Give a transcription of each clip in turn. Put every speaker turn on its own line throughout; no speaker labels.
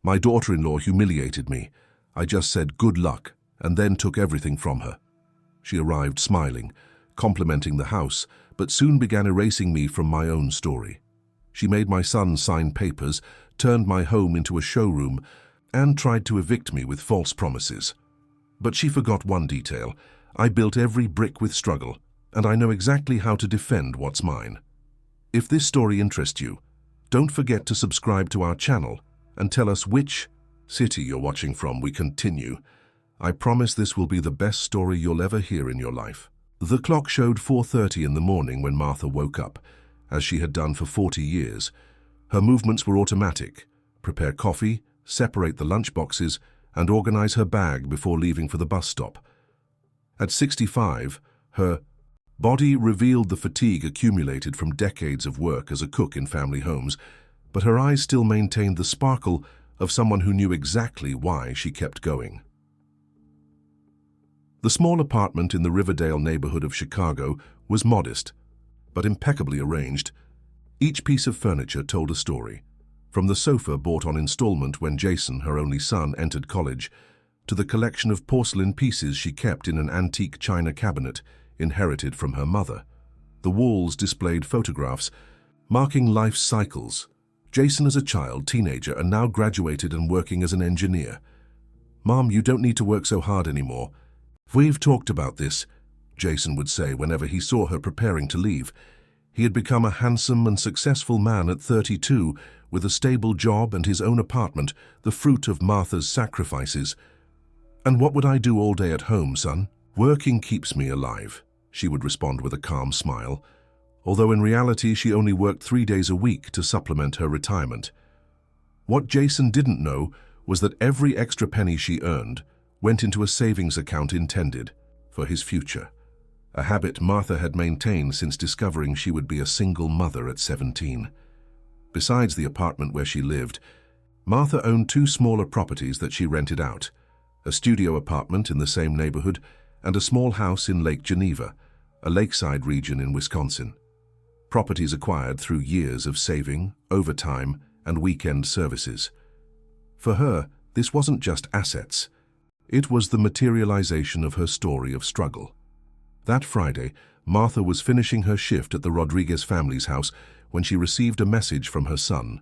My daughter-in-law humiliated me. I just said good luck and then took everything from her. She arrived smiling, complimenting the house, but soon began erasing me from my own story. She made my son sign papers, turned my home into a showroom, and tried to evict me with false promises. But she forgot one detail. I built every brick with struggle, and I know exactly how to defend what's mine. If this story interests you, don't forget to subscribe to our channel and tell us which city you're watching from. We continue. I promise this will be the best story you'll ever hear in your life. The clock showed 4:30 in the morning when Martha woke up, as she had done for 40 years. Her movements were automatic: prepare coffee, separate the lunchboxes, and organize her bag before leaving for the bus stop. At 65, her body revealed the fatigue accumulated from decades of work as a cook in family homes, but her eyes still maintained the sparkle of someone who knew exactly why she kept going. The small apartment in the Riverdale neighborhood of Chicago was modest, but impeccably arranged. Each piece of furniture told a story, from the sofa bought on installment when Jason, her only son, entered college, to the collection of porcelain pieces she kept in an antique china cabinet inherited from her mother. The walls displayed photographs marking life's cycles. Jason as a child, teenager, and now graduated and working as an engineer. "Mom, you don't need to work so hard anymore. We've talked about this," Jason would say whenever he saw her preparing to leave. He had become a handsome and successful man at 32, with a stable job and his own apartment, the fruit of Martha's sacrifices. "And what would I do all day at home, son? Working keeps me alive," she would respond with a calm smile, although in reality she only worked 3 days a week to supplement her retirement. What Jason didn't know was that every extra penny she earned went into a savings account intended for his future, a habit Martha had maintained since discovering she would be a single mother at 17. Besides the apartment where she lived, Martha owned 2 smaller properties that she rented out: a studio apartment in the same neighborhood and a small house in Lake Geneva, a lakeside region in Wisconsin. Properties acquired through years of saving, overtime, and weekend services. For her, this wasn't just assets. It was the materialization of her story of struggle. That Friday, Martha was finishing her shift at the Rodriguez family's house when she received a message from her son.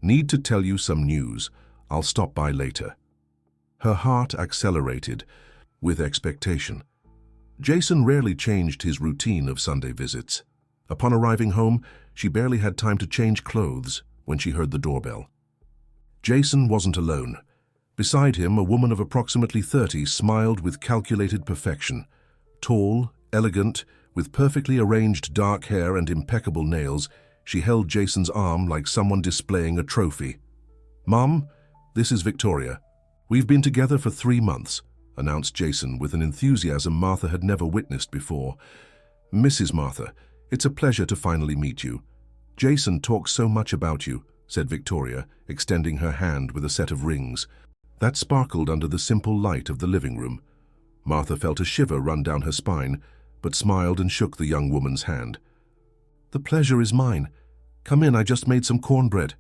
"Need to tell you some news. I'll stop by later." Her heart accelerated with expectation. Jason rarely changed his routine of Sunday visits. Upon arriving home, she barely had time to change clothes when she heard the doorbell. Jason wasn't alone. Beside him, a woman of approximately 30 smiled with calculated perfection. Tall, elegant, with perfectly arranged dark hair and impeccable nails, she held Jason's arm like someone displaying a trophy. "Mom, this is Victoria. We've been together for 3 months, announced Jason with an enthusiasm Martha had never witnessed before. "Mrs. Martha, it's a pleasure to finally meet you. Jason talks so much about you," said Victoria, extending her hand with a set of rings that sparkled under the simple light of the living room. Martha felt a shiver run down her spine, but smiled and shook the young woman's hand. "The pleasure is mine. Come in, I just made some cornbread."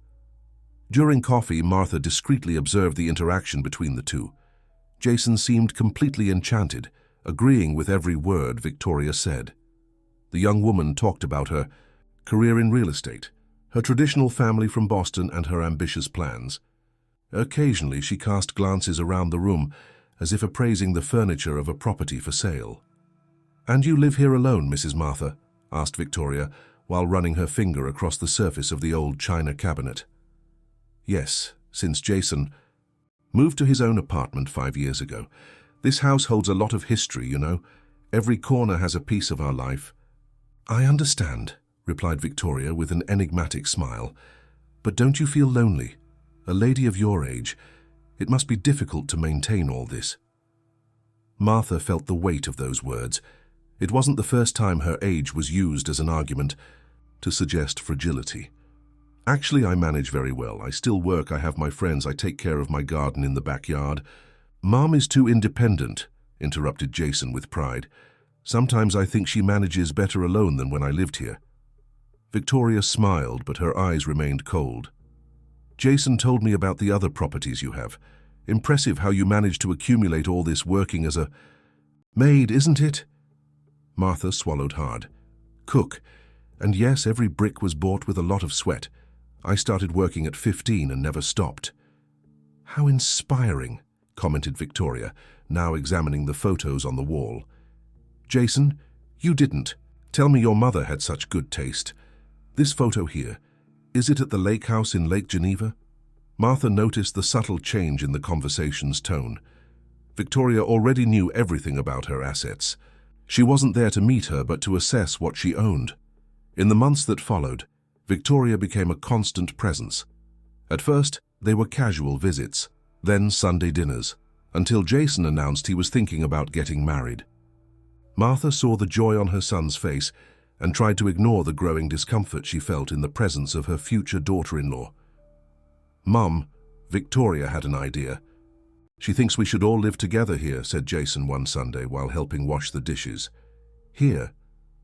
During coffee, Martha discreetly observed the interaction between the two. Jason seemed completely enchanted, agreeing with every word Victoria said. The young woman talked about her career in real estate, her traditional family from Boston, and her ambitious plans. Occasionally, she cast glances around the room, as if appraising the furniture of a property for sale. "And you live here alone, Mrs. Martha?" asked Victoria, while running her finger across the surface of the old china cabinet. "Yes, since Jason moved to his own apartment 5 years ago. This house holds a lot of history, you know. Every corner has a piece of our life." "I understand," replied Victoria with an enigmatic smile. "But don't you feel lonely? A lady of your age, it must be difficult to maintain all this." Martha felt the weight of those words. It wasn't the first time her age was used as an argument to suggest fragility. "Actually, I manage very well. I still work, I have my friends, I take care of my garden in the backyard." "Mom is too independent," interrupted Jason with pride. "Sometimes I think she manages better alone than when I lived here." Victoria smiled, but her eyes remained cold. Jason told me about the other properties you have. Impressive how you managed to accumulate all this working as a maid, isn't it? Martha swallowed hard. Cook. And yes, every brick was bought with a lot of sweat. I started working at 15 and never stopped. How inspiring, commented Victoria, now examining the photos on the wall. Jason, you didn't. Tell me your mother had such good taste. This photo here, is it at the lake house in Lake Geneva? Martha noticed the subtle change in the conversation's tone. Victoria already knew everything about her assets. She wasn't there to meet her, but to assess what she owned. In the months that followed, Victoria became a constant presence. At first, they were casual visits, then Sunday dinners, until Jason announced he was thinking about getting married. Martha saw the joy on her son's face and tried to ignore the growing discomfort she felt in the presence of her future daughter-in-law. Mum, Victoria had an idea. She thinks we should all live together here, said Jason one Sunday while helping wash the dishes. Here?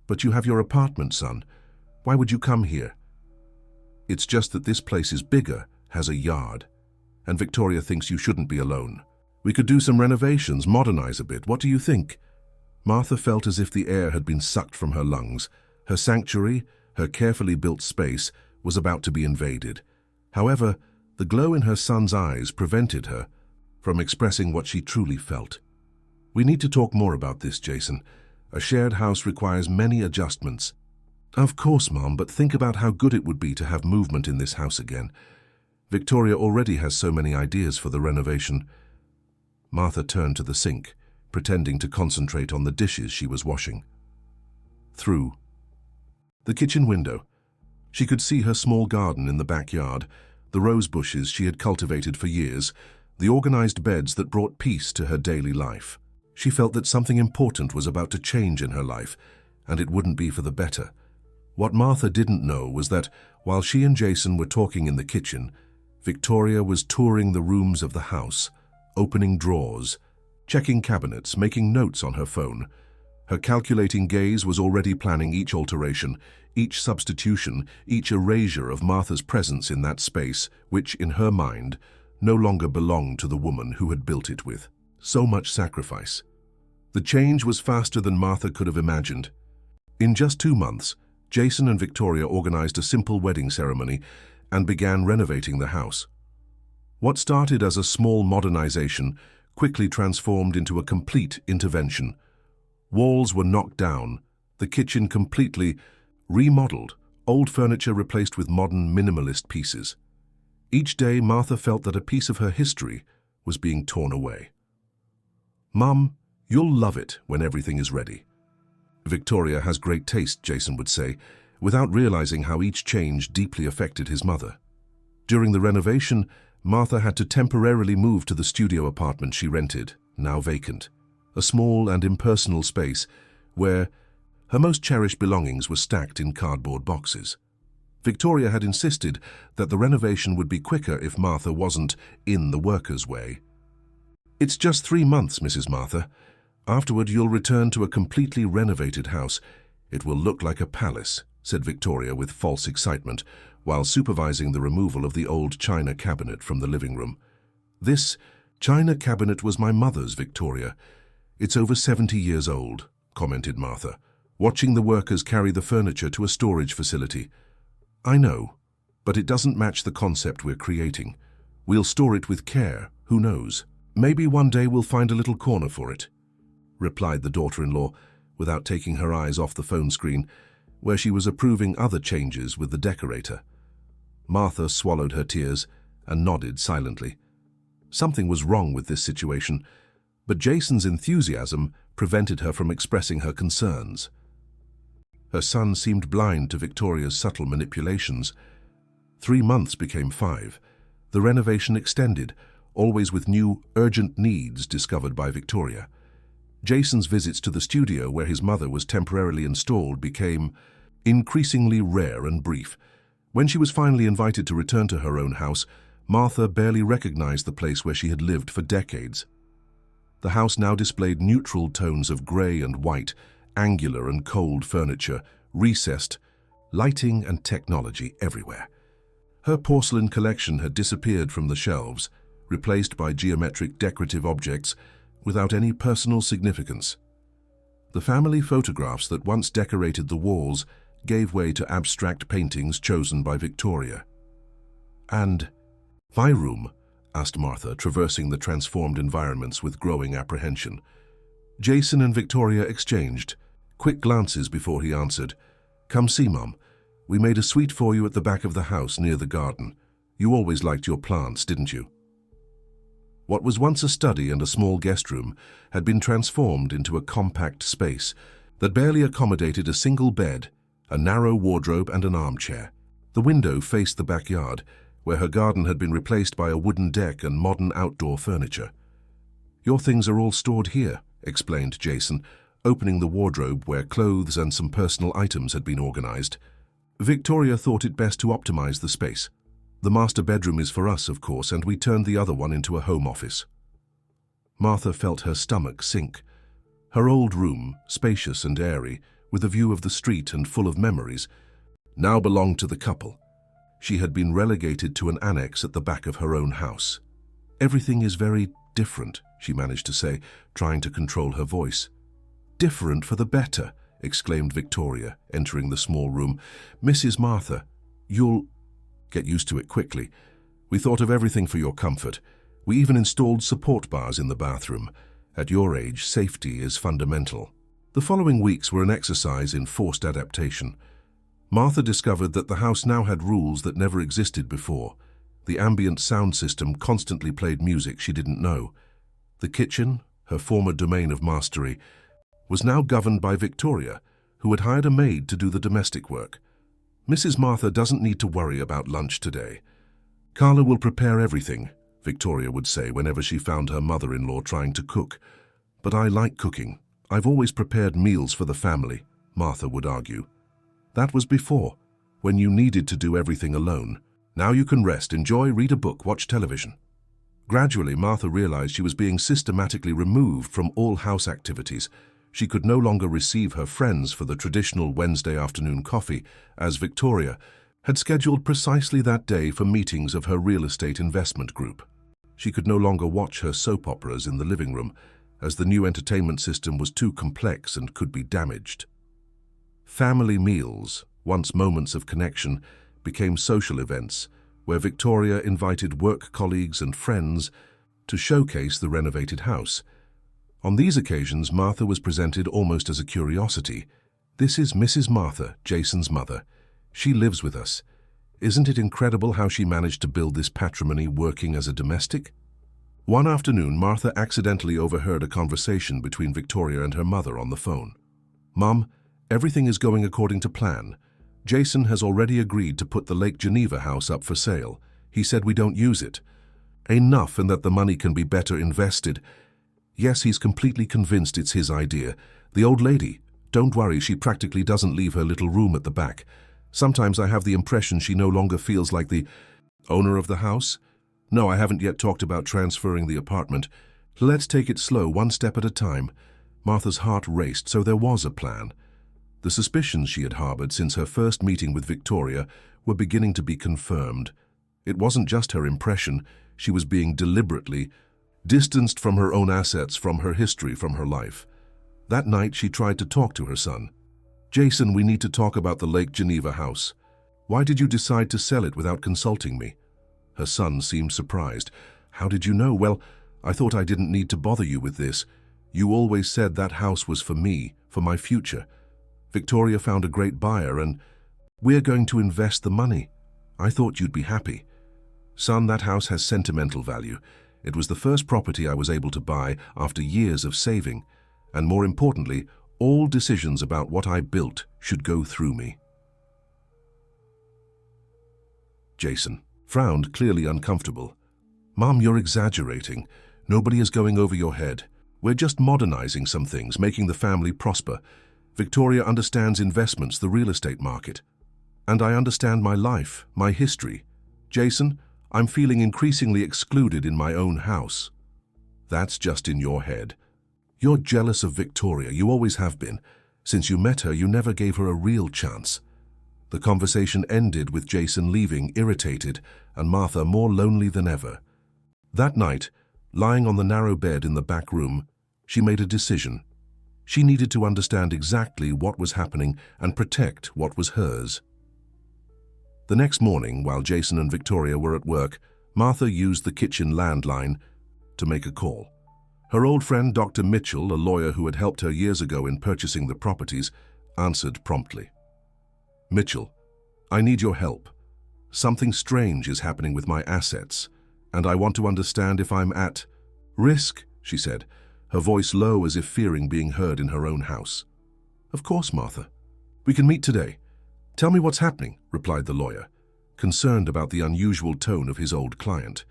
But you have your apartment, son. Why would you come here? It's just that this place is bigger, has a yard, and Victoria thinks you shouldn't be alone. We could do some renovations, modernize a bit. What do you think? Martha felt as if the air had been sucked from her lungs. Her sanctuary, her carefully built space, was about to be invaded. However, the glow in her son's eyes prevented her from expressing what she truly felt. We need to talk more about this, Jason. A shared house requires many adjustments. Of course, Mom, but think about how good it would be to have movement in this house again. Victoria already has so many ideas for the renovation. Martha turned to the sink, pretending to concentrate on the dishes she was washing. Through the kitchen window, she could see her small garden in the backyard, the rose bushes she had cultivated for years, the organized beds that brought peace to her daily life. She felt that something important was about to change in her life, and it wouldn't be for the better. What Martha didn't know was that, while she and Jason were talking in the kitchen, Victoria was touring the rooms of the house, opening drawers, checking cabinets, making notes on her phone. Her calculating gaze was already planning each alteration, each substitution, each erasure of Martha's presence in that space, which, in her mind, no longer belonged to the woman who had built it with so much sacrifice. The change was faster than Martha could have imagined. In just 2 months, Jason and Victoria organized a simple wedding ceremony and began renovating the house. What started as a small modernization quickly transformed into a complete intervention. Walls were knocked down, the kitchen completely remodeled, old furniture replaced with modern minimalist pieces. Each day, Martha felt that a piece of her history was being torn away. Mum, you'll love it when everything is ready. Victoria has great taste, Jason would say, without realizing how each change deeply affected his mother. During the renovation, Martha had to temporarily move to the studio apartment she rented, now vacant, a small and impersonal space where her most cherished belongings were stacked in cardboard boxes. Victoria had insisted that the renovation would be quicker if Martha wasn't in the worker's way. It's just 3 months, Mrs. Martha. Afterward, you'll return to a completely renovated house. It will look like a palace, said Victoria with false excitement, while supervising the removal of the old china cabinet from the living room. This china cabinet was my mother's, Victoria. It's over 70 years old, commented Martha, watching the workers carry the furniture to a storage facility. I know, but it doesn't match the concept we're creating. We'll store it with care, who knows? Maybe one day we'll find a little corner for it, replied the daughter-in-law, without taking her eyes off the phone screen, where she was approving other changes with the decorator. Martha swallowed her tears and nodded silently. Something was wrong with this situation, but Jason's enthusiasm prevented her from expressing her concerns. Her son seemed blind to Victoria's subtle manipulations. 3 months became 5. The renovation extended, always with new, urgent needs discovered by Victoria. Jason's visits to the studio where his mother was temporarily installed became increasingly rare and brief. When she was finally invited to return to her own house, Martha barely recognized the place where she had lived for decades. The house now displayed neutral tones of grey and white, angular and cold furniture, recessed, lighting and technology everywhere. Her porcelain collection had disappeared from the shelves, replaced by geometric decorative objects without any personal significance. The family photographs that once decorated the walls gave way to abstract paintings chosen by Victoria. "And my room?" asked Martha, traversing the transformed environments with growing apprehension. Jason and Victoria exchanged quick glances before he answered, "Come see, Mum. We made a suite for you at the back of the house near the garden. You always liked your plants, didn't you?" What was once a study and a small guest room had been transformed into a compact space that barely accommodated a single bed, a narrow wardrobe and an armchair. The window faced the backyard, where her garden had been replaced by a wooden deck and modern outdoor furniture. "Your things are all stored here," explained Jason, opening the wardrobe where clothes and some personal items had been organized. Victoria thought it best to optimize the space. "The master bedroom is for us, of course, and we turned the other one into a home office." Martha felt her stomach sink. Her old room, spacious and airy, with a view of the street and full of memories, now belonged to the couple. She had been relegated to an annex at the back of her own house. "Everything is very different," she managed to say, trying to control her voice. "Different for the better," exclaimed Victoria, entering the small room. "Mrs. Martha, you'll get used to it quickly. We thought of everything for your comfort. We even installed support bars in the bathroom. At your age, safety is fundamental." The following weeks were an exercise in forced adaptation. Martha discovered that the house now had rules that never existed before. The ambient sound system constantly played music she didn't know. The kitchen, her former domain of mastery, was now governed by Victoria, who had hired a maid to do the domestic work. "Mrs. Martha doesn't need to worry about lunch today. Carla will prepare everything," Victoria would say whenever she found her mother-in-law trying to cook. "But I like cooking. I've always prepared meals for the family," Martha would argue. "That was before, when you needed to do everything alone. Now you can rest, enjoy, read a book, watch television." Gradually, Martha realized she was being systematically removed from all house activities. She could no longer receive her friends for the traditional Wednesday afternoon coffee, as Victoria had scheduled precisely that day for meetings of her real estate investment group. She could no longer watch her soap operas in the living room, as the new entertainment system was too complex and could be damaged. Family meals, once moments of connection, became social events where Victoria invited work colleagues and friends to showcase the renovated house. On these occasions, Martha was presented almost as a curiosity. "This is Mrs. Martha, Jason's mother. She lives with us. Isn't it incredible how she managed to build this patrimony working as a domestic?" One afternoon, Martha accidentally overheard a conversation between Victoria and her mother on the phone. "Mum, everything is going according to plan. Jason has already agreed to put the Lake Geneva house up for sale. He said we don't use it. Enough, and that the money can be better invested. Yes, he's completely convinced it's his idea. The old lady, don't worry, she practically doesn't leave her little room at the back. Sometimes I have the impression she no longer feels like the owner of the house. No, I haven't yet talked about transferring the apartment. Let's take it slow, one step at a time." Martha's heart raced, so there was a plan. The suspicions she had harbored since her first meeting with Victoria were beginning to be confirmed. It wasn't just her impression, she was being deliberately distanced from her own assets, from her history, from her life. That night she tried to talk to her son. "Jason, we need to talk about the Lake Geneva house. Why did you decide to sell it without consulting me?" Her son seemed surprised. "How did you know?" "Well, I thought I didn't need to bother you with this. You always said that house was for me, for my future. Victoria found a great buyer and we're going to invest the money. I thought you'd be happy." "Son, that house has sentimental value. It was the first property I was able to buy after years of saving, and more importantly, all decisions about what I built should go through me." Jason frowned, clearly uncomfortable. "Mom, you're exaggerating. Nobody is going over your head. We're just modernizing some things, making the family prosper. Victoria understands investments, the real estate market. And I understand my life, my history. Jason, I'm feeling increasingly excluded in my own house." "That's just in your head. You're jealous of Victoria, you always have been. Since you met her, you never gave her a real chance." The conversation ended with Jason leaving, irritated, and Martha more lonely than ever. That night, lying on the narrow bed in the back room, she made a decision. She needed to understand exactly what was happening and protect what was hers. The next morning, while Jason and Victoria were at work, Martha used the kitchen landline to make a call. Her old friend, Dr. Mitchell, a lawyer who had helped her years ago in purchasing the properties, answered promptly. "Mitchell, I need your help. Something strange is happening with my assets, and I want to understand if I'm at risk," she said, her voice low as if fearing being heard in her own house. "Of course, Martha. We can meet today. Tell me what's happening," replied the lawyer, concerned about the unusual tone of his old client.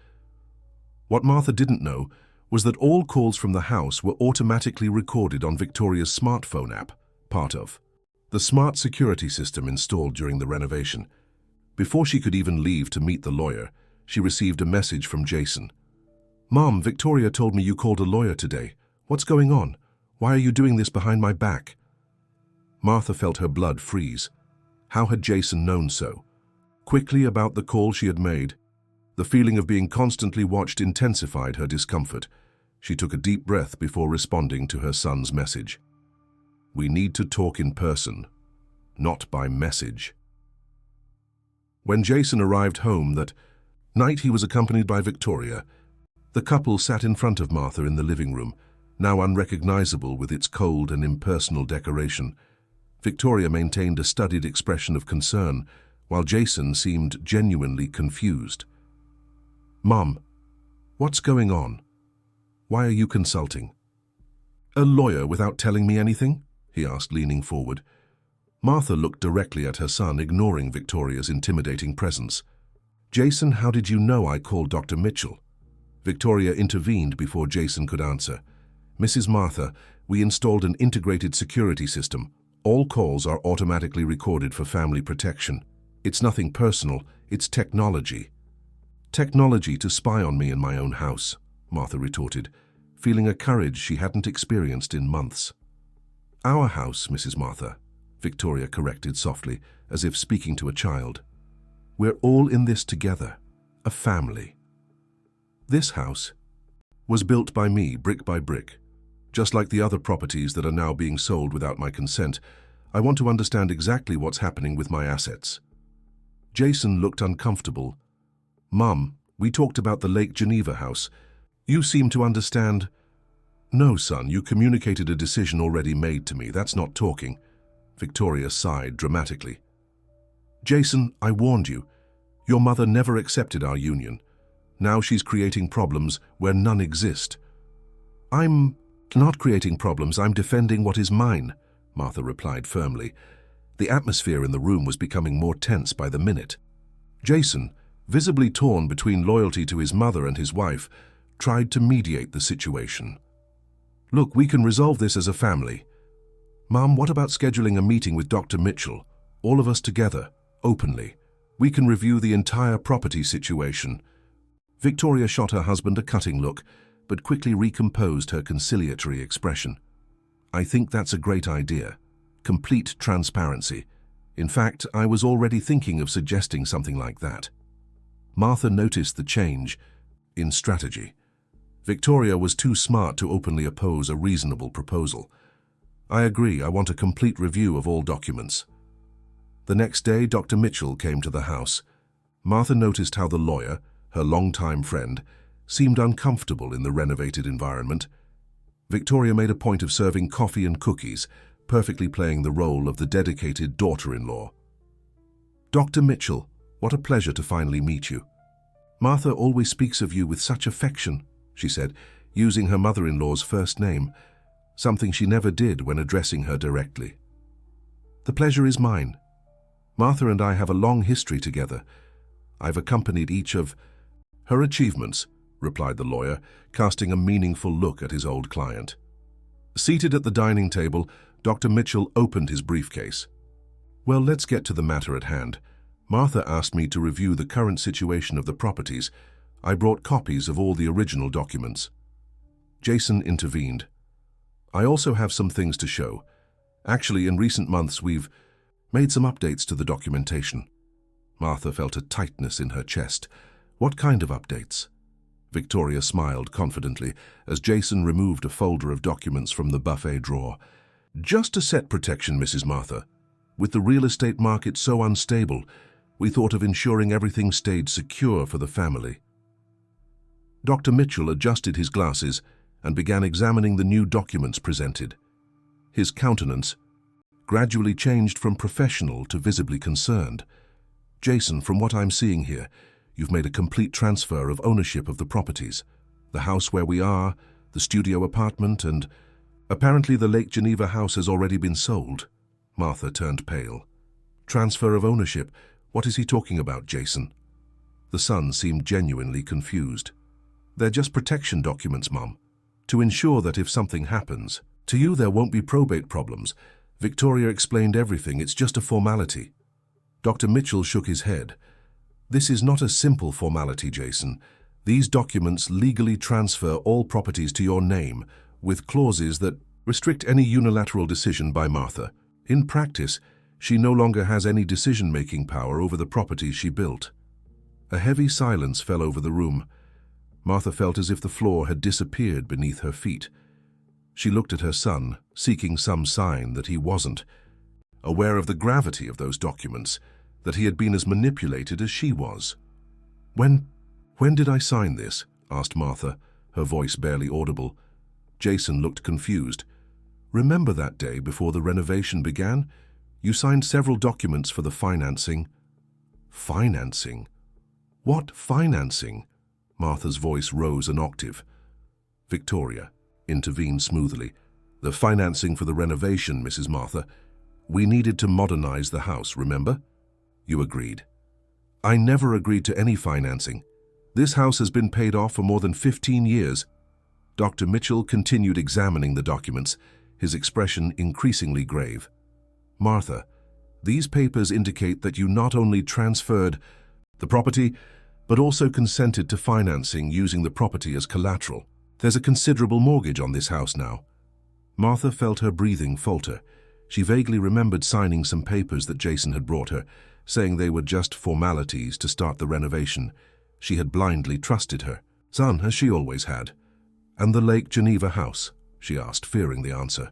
What Martha didn't know was that all calls from the house were automatically recorded on Victoria's smartphone app, part of the smart security system installed during the renovation. Before she could even leave to meet the lawyer, she received a message from Jason. "Mom, Victoria told me you called a lawyer today. What's going on? Why are you doing this behind my back?" Martha felt her blood freeze. How had Jason known so quickly about the call she had made? The feeling of being constantly watched intensified her discomfort. She took a deep breath before responding to her son's message. "We need to talk in person, not by message." When Jason arrived home that night, he was accompanied by Victoria. The couple sat in front of Martha in the living room, now unrecognizable with its cold and impersonal decoration. Victoria maintained a studied expression of concern, while Jason seemed genuinely confused. "Mom, what's going on? Why are you consulting?" "A lawyer without telling me anything?" he asked, leaning forward. Martha looked directly at her son, ignoring Victoria's intimidating presence. "Jason, how did you know I called Dr. Mitchell?" Victoria intervened before Jason could answer. "Mrs. Martha, we installed an integrated security system. All calls are automatically recorded for family protection. It's nothing personal, it's technology." "Technology to spy on me in my own house," Martha retorted, feeling a courage she hadn't experienced in months. "Our house, Mrs. Martha," Victoria corrected softly, as if speaking to a child. "We're all in this together, a family. This house was built by me, brick by brick. Just like the other properties that are now being sold without my consent, I want to understand exactly what's happening with my assets." Jason looked uncomfortable. "Mum, we talked about the Lake Geneva house. You seem to understand." "No, son, you communicated a decision already made to me. That's not talking." Victoria sighed dramatically. "Jason, I warned you. Your mother never accepted our union. Now she's creating problems where none exist." "I'm not creating problems, I'm defending what is mine," Martha replied firmly. The atmosphere in the room was becoming more tense by the minute. Jason, visibly torn between loyalty to his mother and his wife, tried to mediate the situation. "Look, we can resolve this as a family. Mom, what about scheduling a meeting with Dr. Mitchell? All of us together, openly. We can review the entire property situation." Victoria shot her husband a cutting look, but quickly recomposed her conciliatory expression. "I think that's a great idea. Complete transparency. In fact, I was already thinking of suggesting something like that." Martha noticed the change in strategy. Victoria was too smart to openly oppose a reasonable proposal. "I agree, I want a complete review of all documents." The next day, Dr. Mitchell came to the house. Martha noticed how the lawyer, her longtime friend, seemed uncomfortable in the renovated environment. Victoria made a point of serving coffee and cookies, perfectly playing the role of the dedicated daughter-in-law. "Dr. Mitchell, what a pleasure to finally meet you. Martha always speaks of you with such affection," she said, using her mother-in-law's first name, something she never did when addressing her directly. "The pleasure is mine. Martha and I have a long history together. I've accompanied each of her achievements," replied the lawyer, casting a meaningful look at his old client. Seated at the dining table, Dr. Mitchell opened his briefcase. "Well, let's get to the matter at hand. Martha asked me to review the current situation of the properties. I brought copies of all the original documents." Jason intervened. "I also have some things to show. Actually, in recent months, we've Made some updates to the documentation. Martha felt a tightness in her chest. What kind of updates? Victoria smiled confidently as Jason removed a folder of documents from the buffet drawer. Just asset protection, Mrs. Martha. With the real estate market so unstable, we thought of ensuring everything stayed secure for the family. Dr. Mitchell adjusted his glasses and began examining the new documents presented. His countenance gradually changed from professional to visibly concerned. Jason, from what I'm seeing here, you've made a complete transfer of ownership of the properties. The house where we are, the studio apartment, and apparently the Lake Geneva house has already been sold. Martha turned pale. Transfer of ownership? What is he talking about, Jason? The son seemed genuinely confused. They're just protection documents, Mum, to ensure that if something happens to you, there won't be probate problems. Victoria explained everything. It's just a formality. Dr. Mitchell shook his head. This is not a simple formality, Jason. These documents legally transfer all properties to your name, with clauses that restrict any unilateral decision by Martha. In practice, she no longer has any decision-making power over the properties she built. A heavy silence fell over the room. Martha felt as if the floor had disappeared beneath her feet. She looked at her son, seeking some sign that he wasn't, aware of the gravity of those documents, that he had been as manipulated as she was. When did I sign this? Asked Martha, her voice barely audible. Jason looked confused. Remember that day before the renovation began? You signed several documents for the financing. Financing? What financing? Martha's voice rose an octave. Victoria intervened smoothly. The financing for the renovation, Mrs. Martha. We needed to modernize the house, remember? You agreed. I never agreed to any financing. This house has been paid off for more than 15 years. Dr. Mitchell continued examining the documents, his expression increasingly grave. Martha, these papers indicate that you not only transferred the property, but also consented to financing using the property as collateral. There's a considerable mortgage on this house now. Martha felt her breathing falter. She vaguely remembered signing some papers that Jason had brought her, saying they were just formalities to start the renovation. She had blindly trusted her son, as she always had. And the Lake Geneva house? She asked, fearing the answer.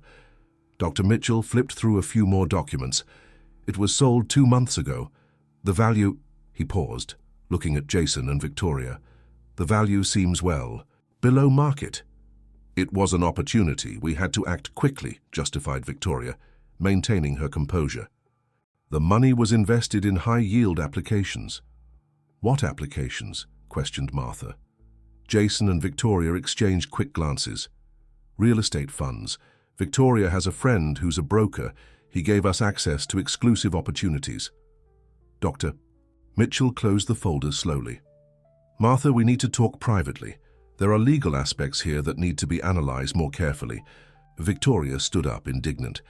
Dr. Mitchell flipped through a few more documents. It was sold 2 months ago. The value... He paused, looking at Jason and Victoria. The value seems, well, below market. It was an opportunity. We had to act quickly, justified Victoria, maintaining her composure. The money was invested in high-yield applications. What applications? Questioned Martha. Jason and Victoria exchanged quick glances. Real estate funds. Victoria has a friend who's a broker. He gave us access to exclusive opportunities. Dr. Mitchell closed the folder slowly. Martha, we need to talk privately. There are legal aspects here that need to be analyzed more carefully. Victoria stood up, indignant.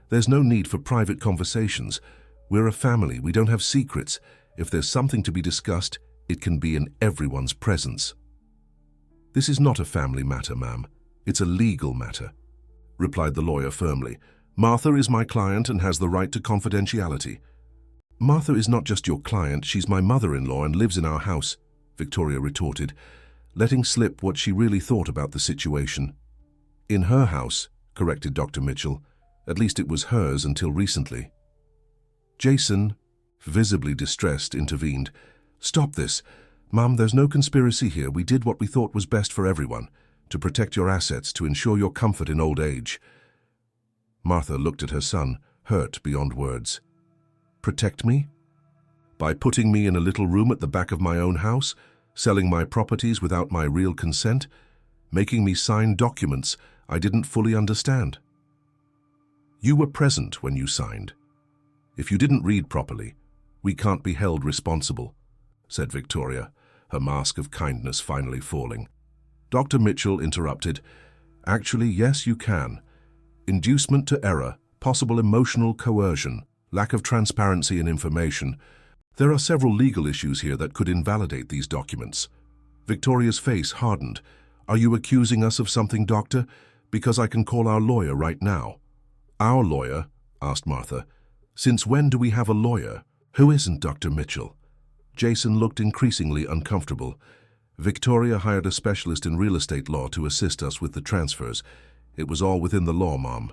There's no need for private conversations. We're a family. We don't have secrets. If there's something to be discussed, it can be in everyone's presence. This is not a family matter, ma'am. It's a legal matter, replied the lawyer firmly. Martha is my client and has the right to confidentiality. Martha is not just your client, she's my mother-in-law and lives in our house, Victoria retorted, letting slip what she really thought about the situation. In her house, corrected Dr. Mitchell. At least it was hers until recently. Jason, visibly distressed, intervened. Stop this. Mum, there's no conspiracy here. We did what we thought was best for everyone, to protect your assets, to ensure your comfort in old age. Martha looked at her son, hurt beyond words. Protect me? By putting me in a little room at the back of my own house, selling my properties without my real consent, making me sign documents I didn't fully understand. You were present when you signed. If you didn't read properly, we can't be held responsible, said Victoria, her mask of kindness finally falling. Dr. Mitchell interrupted. Actually, yes, you can. Inducement to error, possible emotional coercion, lack of transparency in information. There are several legal issues here that could invalidate these documents. Victoria's face hardened. Are you accusing us of something, doctor? Because I can call our lawyer right now. Our lawyer? Asked Martha. Since when do we have a lawyer? Who isn't Dr. Mitchell? Jason looked increasingly uncomfortable. Victoria hired a specialist in real estate law to assist us with the transfers. It was all within the law, Mom.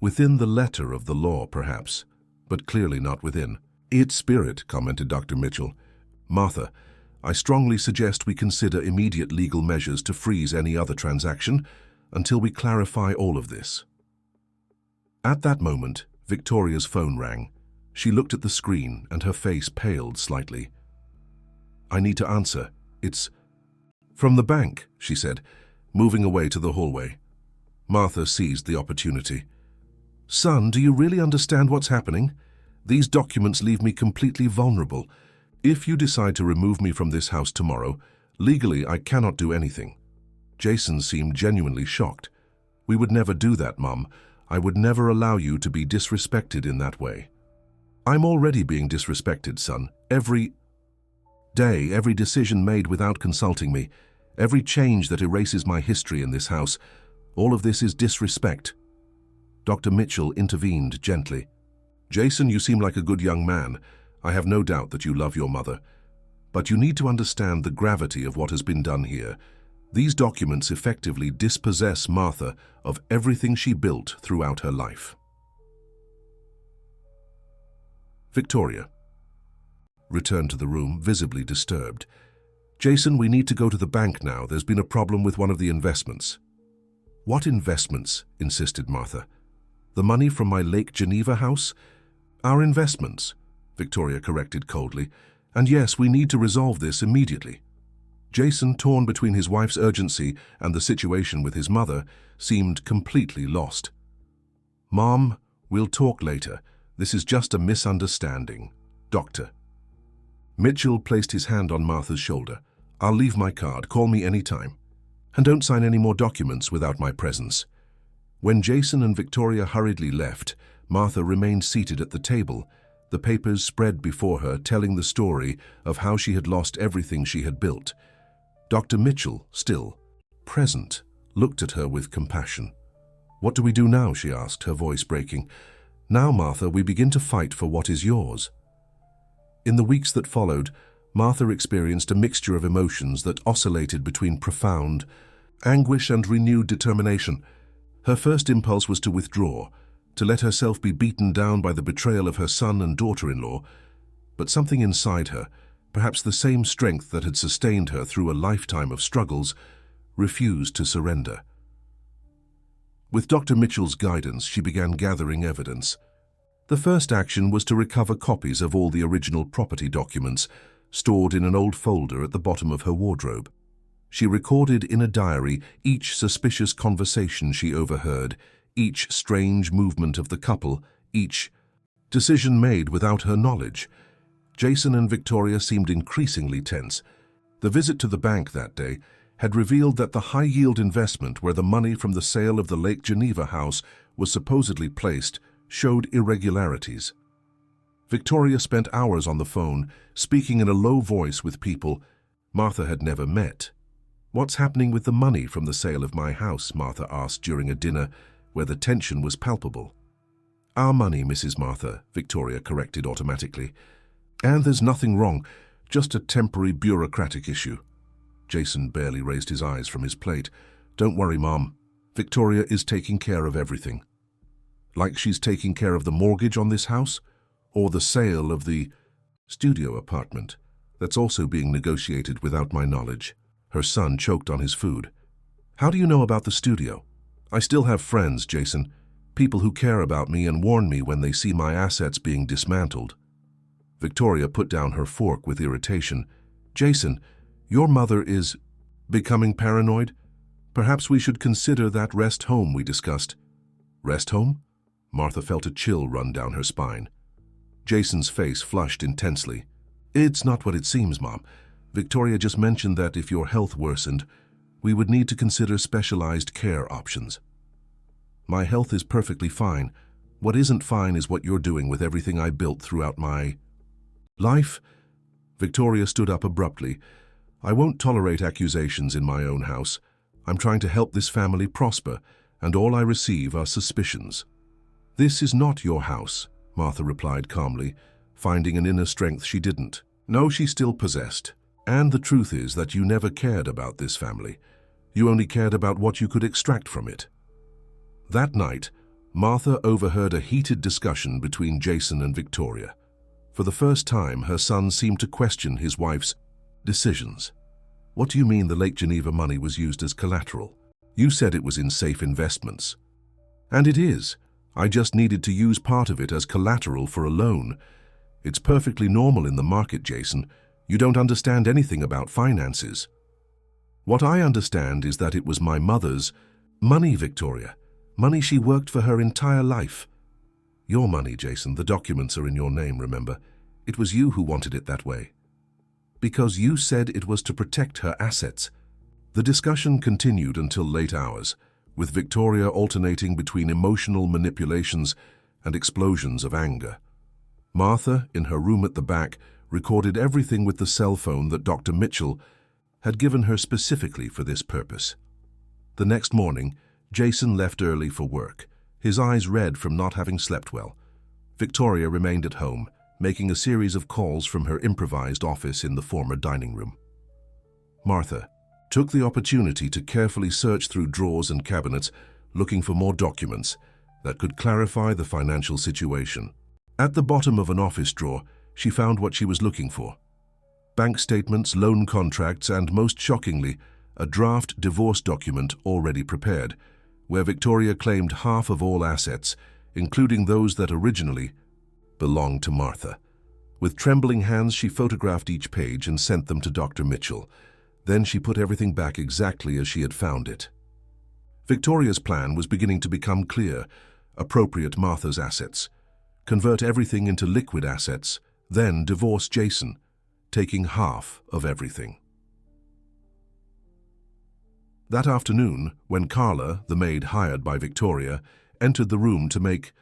Within the letter of the law, perhaps, but clearly not within its spirit, commented Dr. Mitchell. Martha, I strongly suggest we consider immediate legal measures to freeze any other transaction until we clarify all of this. At that moment, Victoria's phone rang. She looked at the screen and her face paled slightly. I need to answer. It's from the bank, she said, moving away to the hallway. Martha seized the opportunity. Son, do you really understand what's happening? These documents leave me completely vulnerable. If you decide to remove me from this house tomorrow, legally I cannot do anything. Jason seemed genuinely shocked. We would never do that, Mum. I would never allow you to be disrespected in that way. I'm already being disrespected, son. Every day, every decision made without consulting me, every change that erases my history in this house, all of this is disrespect. Dr. Mitchell intervened gently. Jason, you seem like a good young man. I have no doubt that you love your mother. But you need to understand the gravity of what has been done here. These documents effectively dispossess Martha of everything she built throughout her life. Victoria returned to the room, visibly disturbed. Jason, we need to go to the bank now. There's been a problem with one of the investments. What investments? Insisted Martha. The money from my Lake Geneva house? Our investments, Victoria corrected coldly. And yes, we need to resolve this immediately. Jason, torn between his wife's urgency and the situation with his mother, seemed completely lost. Mom, we'll talk later. This is just a misunderstanding. Doctor. Mitchell placed his hand on Martha's shoulder. I'll leave my card. Call me anytime. And don't sign any more documents without my presence. When Jason and Victoria hurriedly left, Martha remained seated at the table, the papers spread before her telling the story of how she had lost everything she had built. Dr. Mitchell, still present, looked at her with compassion. What do we do now? She asked, her voice breaking. Now, Martha, we begin to fight for what is yours. In the weeks that followed, Martha experienced a mixture of emotions that oscillated between profound anguish and renewed determination. Her first impulse was to withdraw, to let herself be beaten down by the betrayal of her son and daughter-in-law, but something inside her, perhaps the same strength that had sustained her through a lifetime of struggles, refused to surrender. With Dr. Mitchell's guidance, she began gathering evidence. The first action was to recover copies of all the original property documents stored in an old folder at the bottom of her wardrobe. She recorded in a diary each suspicious conversation she overheard, each strange movement of the couple, each decision made without her knowledge. Jason and Victoria seemed increasingly tense. The visit to the bank that day had revealed that the high-yield investment where the money from the sale of the Lake Geneva house was supposedly placed showed irregularities. Victoria spent hours on the phone, speaking in a low voice with people Martha had never met. What's happening with the money from the sale of my house? Martha asked during a dinner where the tension was palpable. Our money, Mrs. Martha, Victoria corrected automatically. And there's nothing wrong, just a temporary bureaucratic issue. Jason barely raised his eyes from his plate. Don't worry, Mom. Victoria is taking care of everything. Like she's taking care of the mortgage on this house, or the sale of the studio apartment that's also being negotiated without my knowledge. Her son choked on his food. How do you know about the studio? I still have friends, Jason, people who care about me and warn me when they see my assets being dismantled. Victoria put down her fork with irritation. Jason, your mother is becoming paranoid? Perhaps we should consider that rest home we discussed. Rest home? Martha felt a chill run down her spine. Jason's face flushed intensely. It's not what it seems, Mom. Victoria just mentioned that if your health worsened, we would need to consider specialized care options. My health is perfectly fine. What isn't fine is what you're doing with everything I built throughout my life. Victoria stood up abruptly. I won't tolerate accusations in my own house. I'm trying to help this family prosper, and all I receive are suspicions. This is not your house. Martha replied calmly, finding an inner strength she didn't. No, she still possessed. And the truth is that you never cared about this family. You only cared about what you could extract from it. That night, Martha overheard a heated discussion between Jason and Victoria. For the first time, her son seemed to question his wife's decisions. What do you mean the Lake Geneva money was used as collateral? You said it was in safe investments. And it is. I just needed to use part of it as collateral for a loan. It's perfectly normal in the market, Jason. You don't understand anything about finances. What I understand is that it was my mother's money, Victoria. Money she worked for her entire life. Your money, Jason. The documents are in your name, remember? It was you who wanted it that way. Because you said it was to protect her assets. The discussion continued until late hours, with Victoria alternating between emotional manipulations and explosions of anger. Martha, in her room at the back, recorded everything with the cell phone that Dr. Mitchell had given her specifically for this purpose. The next morning, Jason left early for work, his eyes red from not having slept well. Victoria remained at home, making a series of calls from her improvised office in the former dining room. Martha took the opportunity to carefully search through drawers and cabinets, looking for more documents that could clarify the financial situation. At the bottom of an office drawer, she found what she was looking for: bank statements, loan contracts, and, most shockingly, a draft divorce document already prepared, where Victoria claimed half of all assets, including those that originally belonged to Martha. With trembling hands, she photographed each page and sent them to Dr. Mitchell. Then she put everything back exactly as she had found it. Victoria's plan was beginning to become clear: appropriate Martha's assets, convert everything into liquid assets, then divorce Jason, taking half of everything. That afternoon, when Carla, the maid hired by Victoria, entered the room to make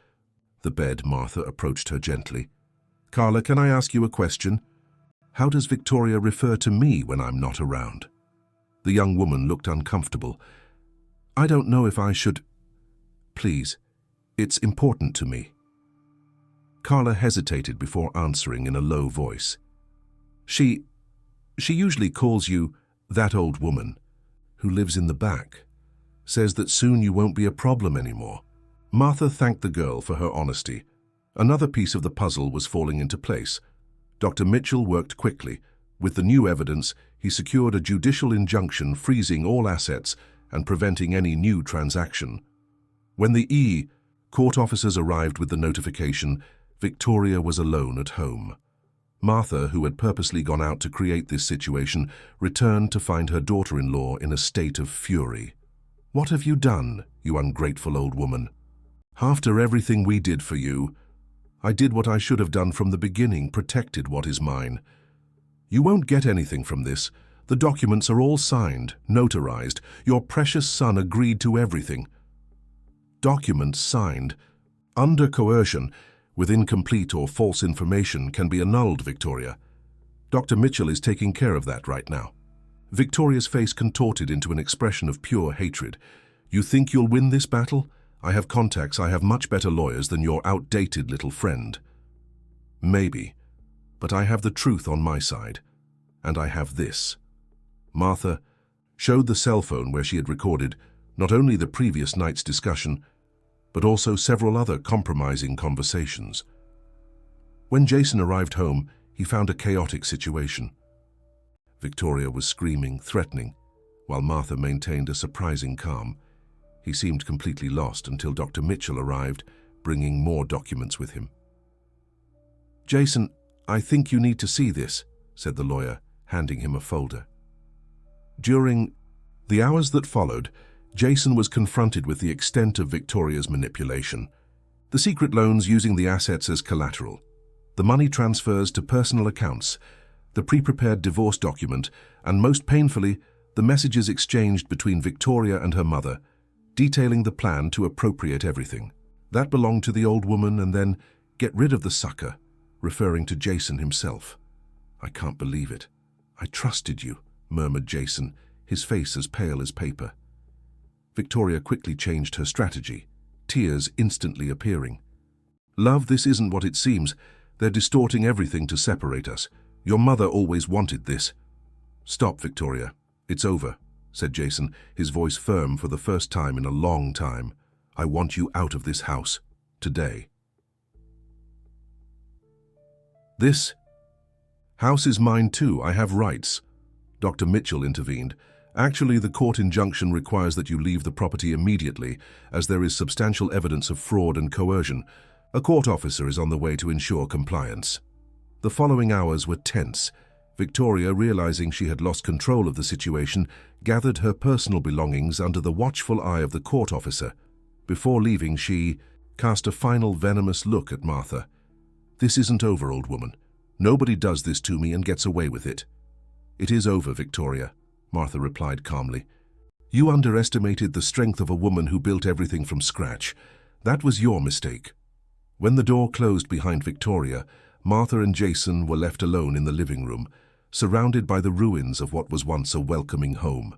the bed, Martha approached her gently. "Carla, can I ask you a question? How does Victoria refer to me when I'm not around?" The young woman looked uncomfortable. "I don't know if I should." "Please, it's important to me." Carla hesitated before answering in a low voice. She usually calls you that old woman who lives in the back. Says that soon you won't be a problem anymore." Martha thanked the girl for her honesty. Another piece of the puzzle was falling into place. Dr. Mitchell worked quickly. With the new evidence, he secured a judicial injunction freezing all assets and preventing any new transaction. When the court officers arrived with the notification, Victoria was alone at home. Martha, who had purposely gone out to create this situation, returned to find her daughter-in-law in a state of fury. "What have you done, you ungrateful old woman? After everything we did for you, I did what I should have done from the beginning, protected what is mine. You won't get anything from this. The documents are all signed, notarized. Your precious son agreed to everything." Documents signed under coercion with incomplete or false information can be annulled, Victoria. Dr. Mitchell is taking care of that right now. Victoria's face contorted into an expression of pure hatred. "You think you'll win this battle? I have contacts. I have much better lawyers than your outdated little friend." "Maybe, but I have the truth on my side, and I have this." Martha showed the cell phone where she had recorded not only the previous night's discussion, but also several other compromising conversations. When Jason arrived home, he found a chaotic situation. Victoria was screaming, threatening, while Martha maintained a surprising calm. He seemed completely lost until Dr. Mitchell arrived, bringing more documents with him. "Jason, I think you need to see this," said the lawyer, handing him a folder. During the hours that followed, Jason was confronted with the extent of Victoria's manipulation. The secret loans using the assets as collateral, the money transfers to personal accounts, the pre-prepared divorce document, and most painfully, the messages exchanged between Victoria and her mother, detailing the plan to appropriate everything. That belonged to the old woman, and then get rid of the sucker, referring to Jason himself. "I can't believe it. I trusted you," murmured Jason, his face as pale as paper. Victoria quickly changed her strategy, tears instantly appearing. Love, this isn't what it seems. They're distorting everything to separate us. Your mother always wanted this. Stop, Victoria. It's over, said Jason, his voice firm for the first time in a long time. I want you out of this house. Today. This house is mine too. I have rights. Dr. Mitchell intervened. Actually, the court injunction requires that you leave the property immediately, as there is substantial evidence of fraud and coercion. A court officer is on the way to ensure compliance. The following hours were tense. Victoria, realizing she had lost control of the situation, gathered her personal belongings under the watchful eye of the court officer. Before leaving, she cast a final venomous look at Martha. This isn't over, old woman. Nobody does this to me and gets away with it. It is over, Victoria, Martha replied calmly. You underestimated the strength of a woman who built everything from scratch. That was your mistake. When the door closed behind Victoria, Martha and Jason were left alone in the living room, surrounded by the ruins of what was once a welcoming home.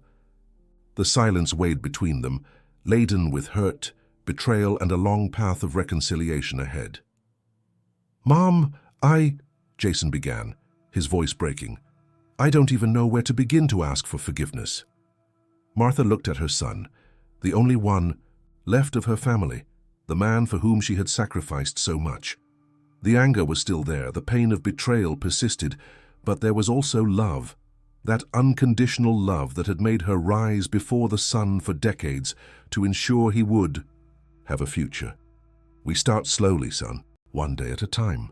The silence weighed between them, laden with hurt, betrayal, and a long path of reconciliation ahead. Mom, Jason began, his voice breaking. I don't even know where to begin to ask for forgiveness. Martha looked at her son, the only one left of her family, the man for whom she had sacrificed so much. The anger was still there, the pain of betrayal persisted, but there was also love, that unconditional love that had made her rise before the sun for decades to ensure he would have a future. We start slowly, son, one day at a time.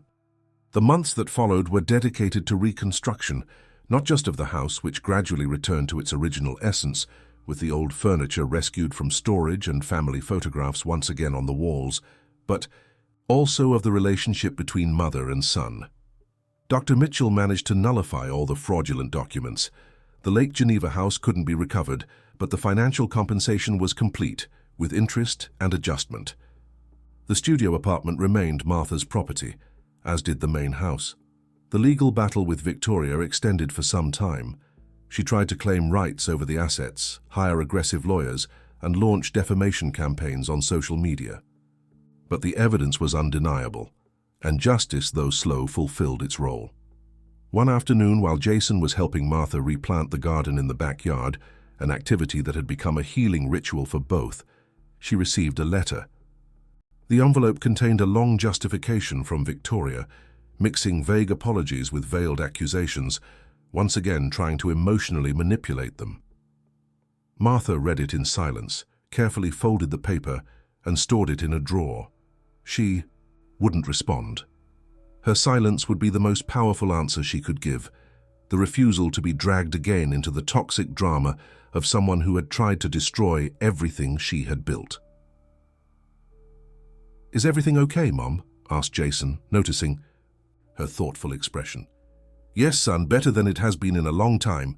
The months that followed were dedicated to reconstruction, not just of the house, which gradually returned to its original essence, with the old furniture rescued from storage and family photographs once again on the walls, but also of the relationship between mother and son. Dr. Mitchell managed to nullify all the fraudulent documents. The Lake Geneva house couldn't be recovered, but the financial compensation was complete, with interest and adjustment. The studio apartment remained Martha's property, as did the main house. The legal battle with Victoria extended for some time. She tried to claim rights over the assets, hire aggressive lawyers, and launch defamation campaigns on social media. But the evidence was undeniable, and justice, though slow, fulfilled its role. One afternoon, while Jason was helping Martha replant the garden in the backyard, an activity that had become a healing ritual for both, she received a letter. The envelope contained a long justification from Victoria, mixing vague apologies with veiled accusations, once again trying to emotionally manipulate them. Martha read it in silence, carefully folded the paper, and stored it in a drawer. She wouldn't respond. Her silence would be the most powerful answer she could give, the refusal to be dragged again into the toxic drama of someone who had tried to destroy everything she had built. Is everything okay, Mom? Asked Jason, noticing her thoughtful expression. Yes, son, better than it has been in a long time.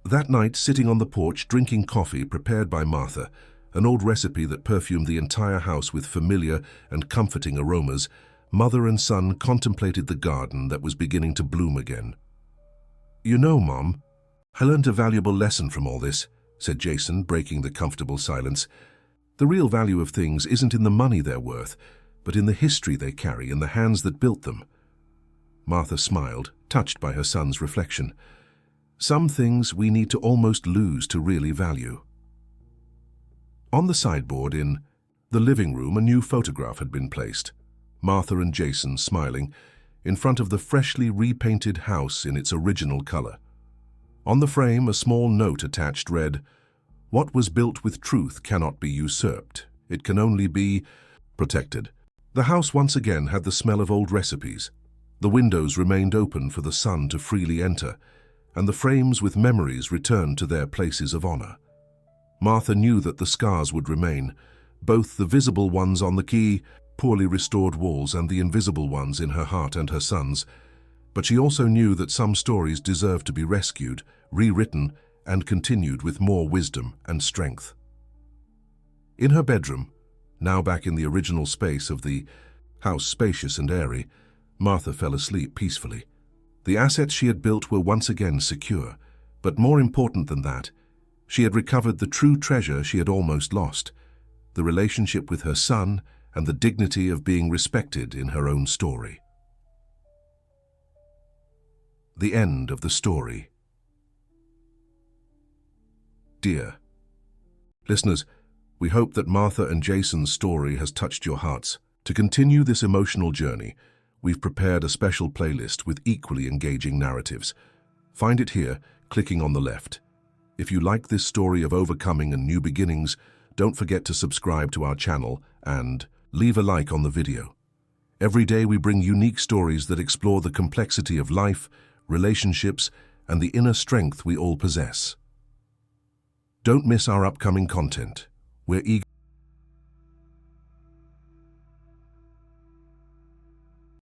That night, sitting on the porch, drinking coffee prepared by Martha, an old recipe that perfumed the entire house with familiar and comforting aromas, mother and son contemplated the garden that was beginning to bloom again. You know, Mom, I learned a valuable lesson from all this, said Jason, breaking the comfortable silence. The real value of things isn't in the money they're worth, but in the history they carry and the hands that built them. Martha smiled, touched by her son's reflection. Some things we need to almost lose to really value. On the sideboard in the living room, a new photograph had been placed. Martha and Jason smiling, in front of the freshly repainted house in its original color. On the frame, a small note attached read, "What was built with truth cannot be usurped. It can only be protected." The house once again had the smell of old recipes. The windows remained open for the sun to freely enter, and the frames with memories returned to their places of honor. Martha knew that the scars would remain, both the visible ones on the key, poorly restored walls, and the invisible ones in her heart and her son's, but she also knew that some stories deserved to be rescued, rewritten, and continued with more wisdom and strength. In her bedroom, now back in the original space of the house, spacious and airy, Martha fell asleep peacefully. The assets she had built were once again secure, but more important than that, she had recovered the true treasure she had almost lost, the relationship with her son and the dignity of being respected in her own story. The end of the story. Dear listeners, we hope that Martha and Jason's story has touched your hearts. To continue this emotional journey, we've prepared a special playlist with equally engaging narratives. Find it here, clicking on the left. If you like this story of overcoming and new beginnings, don't forget to subscribe to our channel and leave a like on the video. Every day we bring unique stories that explore the complexity of life, relationships, and the inner strength we all possess. Don't miss our upcoming content. We're eager